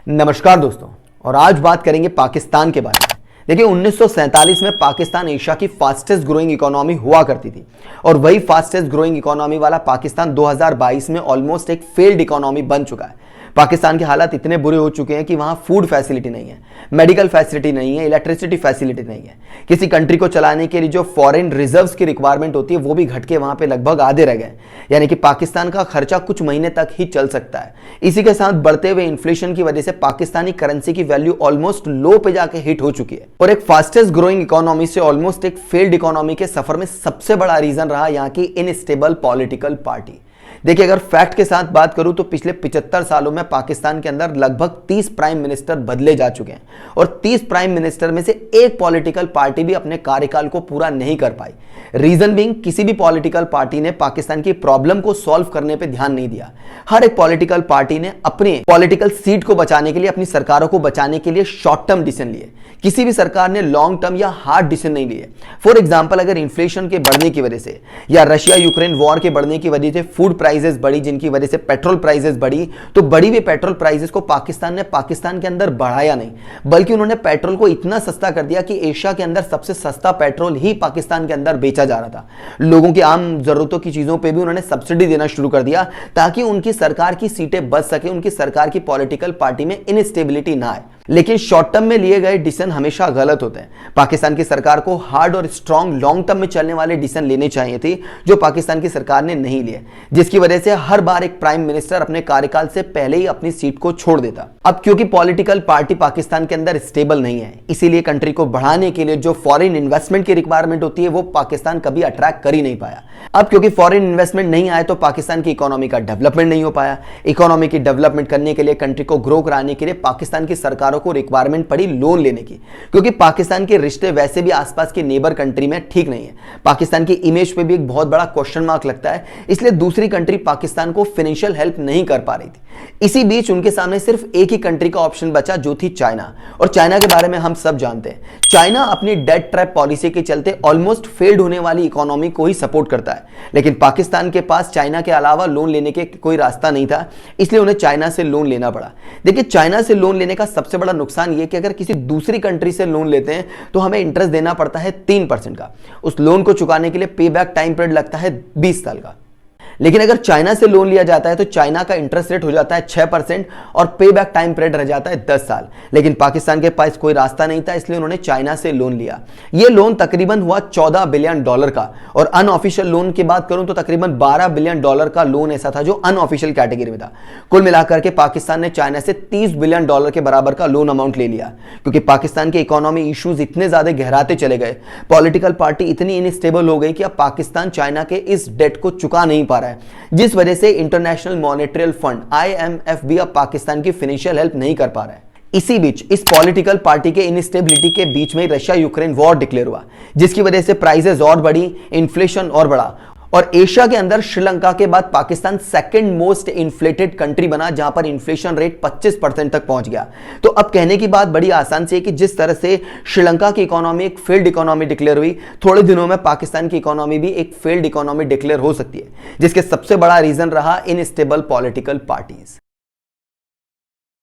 नमस्कार दोस्तों, और आज बात करेंगे पाकिस्तान के बारे में। देखिए 1947 में पाकिस्तान एशिया की फास्टेस्ट ग्रोइंग इकोनॉमी हुआ करती थी और वही फास्टेस्ट ग्रोइंग इकोनॉमी वाला पाकिस्तान 2022 में ऑलमोस्ट एक फेल्ड इकोनॉमी बन चुका है। पाकिस्तान के हालात इतने बुरे हो चुके हैं कि वहां फूड फैसिलिटी नहीं है, मेडिकल फैसिलिटी नहीं है, इलेक्ट्रिसिटी फैसिलिटी नहीं है। किसी कंट्री को चलाने के लिए जो फॉरेन रिजर्व्स की रिक्वायरमेंट होती है वो भी घट के वहां पे लगभग आधे रह गए। यानी कि पाकिस्तान का खर्चा कुछ महीने तक ही चल सकता है। इसी के साथ बढ़ते हुए इन्फ्लेशन की वजह से पाकिस्तानी करेंसी की वैल्यू ऑलमोस्ट लो पे जाके हिट हो चुकी है और एक फास्टेस्ट ग्रोइंग इकोनॉमी से ऑलमोस्ट एक फेल्ड इकोनॉमी के सफर में सबसे बड़ा रीजन रहा यहाँ की इनस्टेबल पॉलिटिकल पार्टी। देखिए अगर फैक्ट के साथ बात करूं तो पिछले 75 सालों में पाकिस्तान के अंदर लगभग 30 प्राइम मिनिस्टर बदले जा चुके हैं और 30 प्राइम मिनिस्टर में से एक पॉलिटिकल पार्टी भी अपने कार्यकाल को पूरा नहीं कर पाई। रीजन बीइंग किसी भी पॉलिटिकल पार्टी ने पाकिस्तान की प्रॉब्लम को सॉल्व करने पे ध्यान नहीं दिया। हर एक पॉलिटिकल पार्टी ने अपने पॉलिटिकल सीट को बचाने के लिए, अपनी सरकारों को बचाने के लिए शॉर्ट टर्म डिसीजन लिए। किसी भी सरकार ने लॉन्ग टर्म या हार्ड डिसीजन नहीं लिए। फॉर एग्जांपल, अगर इन्फ्लेशन के बढ़ने की वजह से या रशिया यूक्रेन वॉर के बढ़ने की वजह से फूड प्राइसेस बढ़ी, जिनकी वजह से पेट्रोल प्राइसेस बढ़ी, तो बढ़ी हुई पेट्रोल प्राइसेस को पाकिस्तान ने पाकिस्तान के अंदर बढ़ाया नहीं, बल्कि उन्होंने पेट्रोल को इतना सस्ता कर दिया कि एशिया के अंदर सबसे सस्ता पेट्रोल ही पाकिस्तान के अंदर बेचा जा रहा था। लोगों की आम जरूरतों की चीजों पे भी उन्होंने सब्सिडी देना शुरू कर दिया ताकि उनकी सरकार की सीटें बच सके, उनकी सरकार की पॉलिटिकल पार्टी में इनस्टेबिलिटी ना आए। लेकिन शॉर्ट टर्म में लिए गए डिसीजन हमेशा गलत होते हैं। पाकिस्तान की सरकार को हार्ड और स्ट्रॉन्ग लॉन्ग टर्म में चलने वाले डिसीजन लेने चाहिए थे, जो पाकिस्तान की सरकार ने नहीं लिए, जिसकी वजह से हर बार एक प्राइम मिनिस्टर अपने कार्यकाल से पहले ही अपनी सीट को छोड़ देता। अब क्योंकि पॉलिटिकल पार्टी पाकिस्तान के अंदर स्टेबल नहीं है, इसीलिए कंट्री को बढ़ाने के लिए जो फॉरेन इन्वेस्टमेंट की रिक्वायरमेंट होती है वो पाकिस्तान कभी अट्रैक्ट कर ही नहीं पाया। अब क्योंकि फॉरेन इन्वेस्टमेंट नहीं आए तो पाकिस्तान की इकोनॉमी का डेवलपमेंट नहीं हो पाया। इकोनॉमी की डेवलपमेंट करने के लिए, कंट्री को ग्रो कराने के लिए पाकिस्तान की सरकारों को रिक्वायरमेंट पड़ी लोन लेने की, क्योंकि पाकिस्तान के रिश्ते वैसे भी आसपास की नेबर कंट्री में ठीक नहीं है। पाकिस्तान की इमेज पे भी एक बहुत बड़ा क्वेश्चन मार्क लगता है, इसलिए दूसरी कंट्री पाकिस्तान को फाइनेंशियल हेल्प नहीं कर पा रही थी। इसी बीच उनके सामने सिर्फ एक ही कंट्री का ऑप्शन बचा, जो थी चाइना। और चाइना के बारे में हम सब जानते हैं, चाइना अपनी डेट ट्रैप पॉलिसी के चलते ऑलमोस्ट फेल्ड होने वाली इकोनॉमी को ही सपोर्ट करता है। लेकिन पाकिस्तान के पास चाइना के अलावा लोन लेने के कोई रास्ता नहीं था, इसलिए उन्हें चाइना से लोन लेना पड़ा। देखिए चाइना से लोन लेने का सबसे बड़ा नुकसान यह कि अगर किसी दूसरी कंट्री से लोन लेते हैं तो हमें इंटरेस्ट देना पड़ता है 3% का। उस लोन को चुकाने के लिए पे बैक टाइम पीरियड लगता है 20 साल का। लेकिन अगर चाइना से लोन लिया जाता है तो चाइना का इंटरेस्ट रेट हो जाता है 6% और पे बैक टाइम पीरियड रह जाता है 10 साल। लेकिन पाकिस्तान के पास कोई रास्ता नहीं था, इसलिए उन्होंने चाइना से लोन लिया। यह लोन तकरीबन हुआ $14 बिलियन का, और अनऑफिशियल लोन की बात करूं तो तकरीबन $12 बिलियन का लोन ऐसा था जो अनऑफिशियल कैटेगरी में था। कुल मिलाकर के पाकिस्तान ने चाइना से $30 बिलियन के बराबर का लोन अमाउंट ले लिया, क्योंकि पाकिस्तान के इकोनॉमी इश्यूज इतने ज्यादा गहराते चले गए, पॉलिटिकल पार्टी इतनी इनस्टेबल हो गई कि अब पाकिस्तान चाइना के इस डेट को चुका नहीं पा रहा है, जिस वजह से इंटरनेशनल मॉनेटरी फंड IMF भी अब पाकिस्तान की फाइनेंशियल हेल्प नहीं कर पा रहा है। इसी बीच इस पॉलिटिकल पार्टी के इनस्टेबिलिटी के बीच में रशिया यूक्रेन वॉर डिक्लेयर हुआ, जिसकी वजह से प्राइसेस और बढ़ी, इन्फ्लेशन और बढ़ा, और एशिया के अंदर श्रीलंका के बाद Pakistan second most inflated country बना, जहां पर इन्फ्लेशन रेट 25% तक पहुंच गया। तो अब कहने की बात बड़ी आसान सी है कि जिस तरह से श्रीलंका की इकोनॉमी एक फेल्ड इकोनॉमी डिक्लेयर हुई, थोड़े दिनों में पाकिस्तान की इकोनॉमी भी एक फेल्ड इकोनॉमी डिक्लेयर हो सकती है, जिसके सबसे बड़ा रीजन रहा इनस्टेबल पॉलिटिकल पार्टीज।